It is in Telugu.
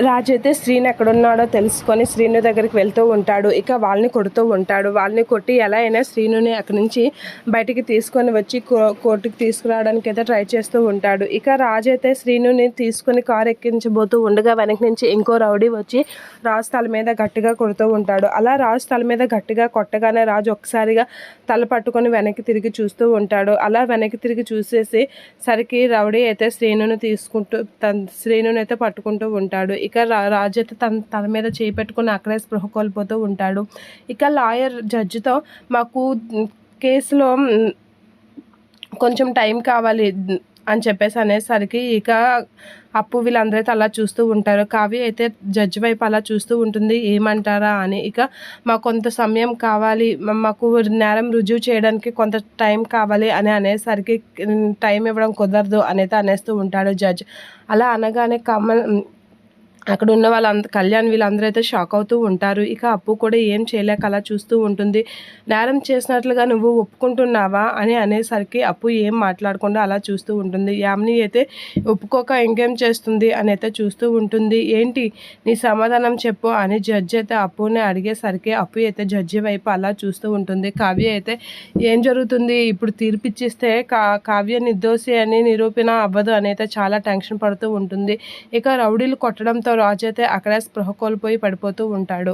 రాజు అయితే శ్రీను ఎక్కడున్నాడో తెలుసుకొని శ్రీను దగ్గరికి వెళ్తూ ఉంటాడు. ఇక వాళ్ళని కొడుతూ ఉంటాడు. వాళ్ళని కొట్టి ఎలా అయినా శ్రీనుని అక్కడి నుంచి బయటికి తీసుకొని వచ్చి కోర్టుకి తీసుకురావడానికి అయితే ట్రై చేస్తూ ఉంటాడు. ఇక రాజు అయితే శ్రీనుని తీసుకొని కారు ఎక్కించబోతూ ఉండగా వెనక నుంచి ఇంకో రౌడీ వచ్చి రాజు తల మీద గట్టిగా కొడుతూ ఉంటాడు. అలా రాజు తల మీద గట్టిగా కొట్టగానే రాజు ఒక్కసారిగా తల పట్టుకొని వెనక్కి తిరిగి చూస్తూ ఉంటాడు. అలా వెనక్కి తిరిగి చూసేసి సరికి రౌడీ అయితే శ్రీనుని అయితే పట్టుకుంటూ ఉంటాడు. ఇక రాజు అయితే తన మీద చేయి పెట్టుకుని అక్కడే స్పృహ కోల్పోతూ ఉంటాడు. ఇక లాయర్ జడ్జితో మాకు కేసులో కొంచెం టైం కావాలి అని చెప్పేసి అనేసరికి ఇక అప్పు వీళ్ళందరైతే అలా చూస్తూ ఉంటారు. కావ్య అయితే జడ్జి వైపు అలా చూస్తూ ఉంటుంది, ఏమంటారా అని. ఇక మాకు కొంత సమయం కావాలి, మాకు నేరం రుజువు చేయడానికి కొంత టైం కావాలి అని అనేసరికి టైం ఇవ్వడం కుదరదు అనేది అనేస్తూ ఉంటాడు జడ్జ్. అలా అనగానే అక్కడ ఉన్న కళ్యాణ్ వీళ్ళందరూ అయితే షాక్ అవుతూ ఉంటారు. ఇక అప్పు కూడా ఏం చేయలేక అలా చూస్తూ ఉంటుంది. నేరం చేసినట్లుగా నువ్వు ఒప్పుకుంటున్నావా అని అనేసరికి అప్పు ఏం మాట్లాడకుండా అలా చూస్తూ ఉంటుంది. యామిని అయితే ఒప్పుకోక ఇంకేం చేస్తుంది అని అయితే చూస్తూ ఉంటుంది. ఏంటి నీ సమాధానం చెప్పు అని జడ్జి అయితే అప్పుని అడిగేసరికి అప్పు అయితే జడ్జి వైపు అలా చూస్తూ ఉంటుంది. కావ్య అయితే ఏం జరుగుతుంది, ఇప్పుడు తీర్పిచ్చిస్తే కావ్య నిర్దోషి అని నిరూపణ అవ్వదు అని అయితే చాలా టెన్షన్ పడుతూ ఉంటుంది. ఇక రౌడీలు కొట్టడంతో రాజు అయితే అక్కడే స్పృహ కోల్పోయి పడిపోతూ ఉంటాడు.